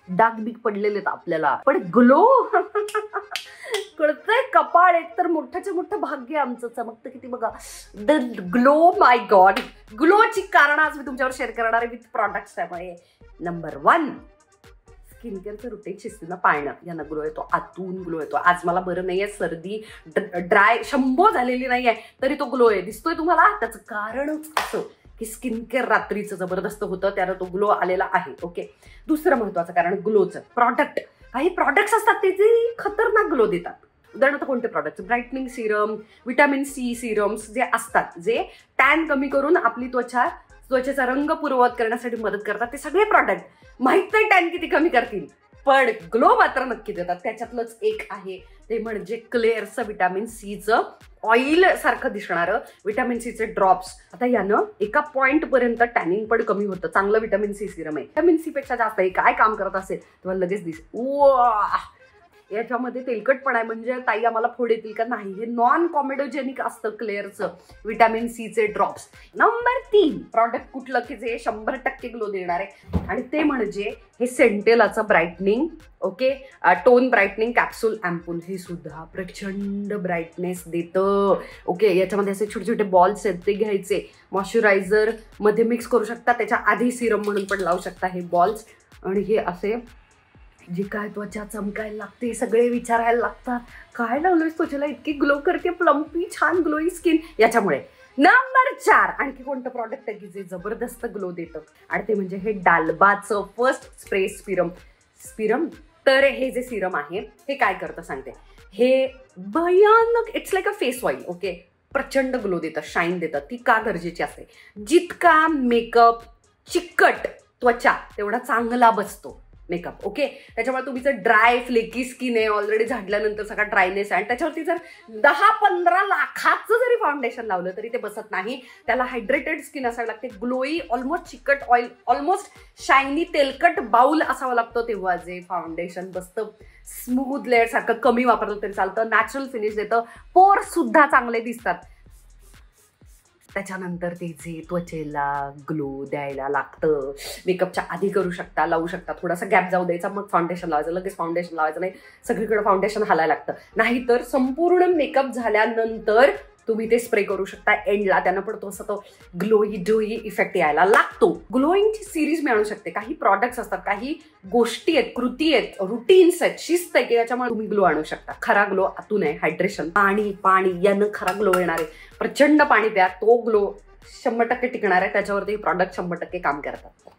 डाग बिग पडलेले आहेत आपल्याला, पण ग्लो कळतंय. कपाळ एक तर मोठ्याच्या मोठं भाग्य आमचं चमकतं किती बघा. The glow, my god. ग्लोची कारण आज मी तुमच्यावर शेअर करणार आहे विथ प्रॉडक्ट्स. त्यामुळे नंबर 1 स्किन केअरचं रुटीन शिस्तीनं पाळणं, यानं ग्लो येतो, आतून ग्लो येतो. आज मला बरं नाहीये, सर्दी ड्राय शंभो झालेली नाहीये तरी तो ग्लो आहे, दिसतोय तुम्हाला. त्याचं कारणच असं की स्किन केअर रात्रीचं जबरदस्त होतं, त्यानं तो ग्लो आलेला आहे. ओके. दुसरं महत्वाचं कारण ग्लोचं प्रॉडक्ट. काही प्रॉडक्ट्स असतात ते जे खतरनाक ग्लो देतात. उदाहरणार्थ कोणते product, brightening serum, vitamin C serums जे असतात, जे टॅन कमी करून आपली त्वचेचा रंग पूर्ववत करण्यासाठी मदत करतात. ते सगळे प्रॉडक्ट माहित नाही टॅन किती कमी करतील, पण ग्लो मात्र नक्की देतात. त्याच्यातलंच एक आहे ते म्हणजे क्लेअरचं व्हिटॅमिन सीचं ऑइल सारखं दिसणारं व्हिटॅमिन सीचे ड्रॉप्स. आता यानं एका पॉइंट पर्यंत टॅनिंग पण कमी होतं. चांगलं व्हिटॅमिन सी सिरम आहे. व्हिटॅमिन सी पेक्षा जास्त आहे. काय काम करत असेल तुम्हाला लगेच याच्यामध्ये तेलकटपणा आहे म्हणजे ताई आम्हाला फोड येतील का, नाही. हे नॉन कॉमेडोजेनिक असतं क्लेअरचं व्हिटॅमिन सीचे ड्रॉप्स. नंबर 3 प्रॉडक्ट कुठलं की जे 100% ग्लो देणार आहे, आणि ते म्हणजे हे सेंटेलाचं brightening. Okay. Tone brightening capsule ampoule. हे सुद्धा प्रचंड ब्राईटनेस देतं. ओके. याच्यामध्ये असे छोटे छोटे बॉल्स आहेत, ते घ्यायचे, मॉइश्चरायझर मध्ये मिक्स करू शकता, त्याच्या आधी सिरम म्हणून पण लावू शकता हे बॉल्स. आणि हे असे जे काय त्वचा चमकायला लागते, सगळे विचारायला लागतात काय लावलंय त्वचेला इतकी ग्लो करते, प्लम्पी छान ग्लोई स्किन, याच्यामुळे. नंबर 4 आणखी कोणतं प्रॉडक्ट आहे की जे जबरदस्त ग्लो देतं, आणि ते म्हणजे हे डाल्बाचं फर्स्ट स्प्रे स्पिरम. तर हे जे सिरम आहे हे काय करतं सांगते. हे भयानक, it's like a face oil. Okay. प्रचंड ग्लो देतं, शाईन देतं. ती का गरजेची असते, जितका मेकअप चिकट त्वचा तेवढा चांगला बसतो मेकअप. ओके. त्याच्यामुळे तुम्ही जर ड्राय फ्लेकी स्किन आहे, ऑलरेडी झाडल्यानंतर सगळा ड्रायनेस आहे, आणि त्याच्यावरती जर 10-15 लाखाचं जरी फाउंडेशन लावलं तरी ते बसत नाही. त्याला हायड्रेटेड स्किन असावी लागते, ग्लोई, ऑलमोस्ट चिकट ऑइल, ऑलमोस्ट शायनी तेलकट बाउल असावं लागतं, तेव्हा जे फाउंडेशन बसतं. स्मूथ लेअर सारखं कमी वापरलं तरी चालतं, नॅचरल फिनिश देतं, पोर सुद्धा चांगले दिसतात. त्याच्यानंतर ते जे त्वचेला ग्लो द्यायला लागतं, मेकअपच्या आधी करू शकता, लावू शकता, थोडासा गॅप जाऊ द्यायचा, मग फाउंडेशन लावायचं. लगेच फाउंडेशन लावायचं नाही, सगळीकडे फाउंडेशन हलायला लागतं. नाहीतर संपूर्ण मेकअप झाल्यानंतर तुम्ही ते स्प्रे करू शकता एंडला, त्यानं पण तो असा तो ग्लोई डोई इफेक्ट यायला लागतो. ग्लोईंगची सिरीज मी आणू शकते. काही प्रॉडक्ट्स असतात, काही गोष्टी आहेत, कृती आहेत, रुटीन्स आहेत, शिस्त आहे की त्याच्यामुळे तुम्ही ग्लो आणू शकता. खरा ग्लो आतून आहे, हायड्रेशन, पाणी यानं खरा ग्लो येणार आहे. प्रचंड पाणी प्या, तो ग्लो 100% टिकणार आहे. त्याच्यावरती प्रॉडक्ट 100% काम करतात.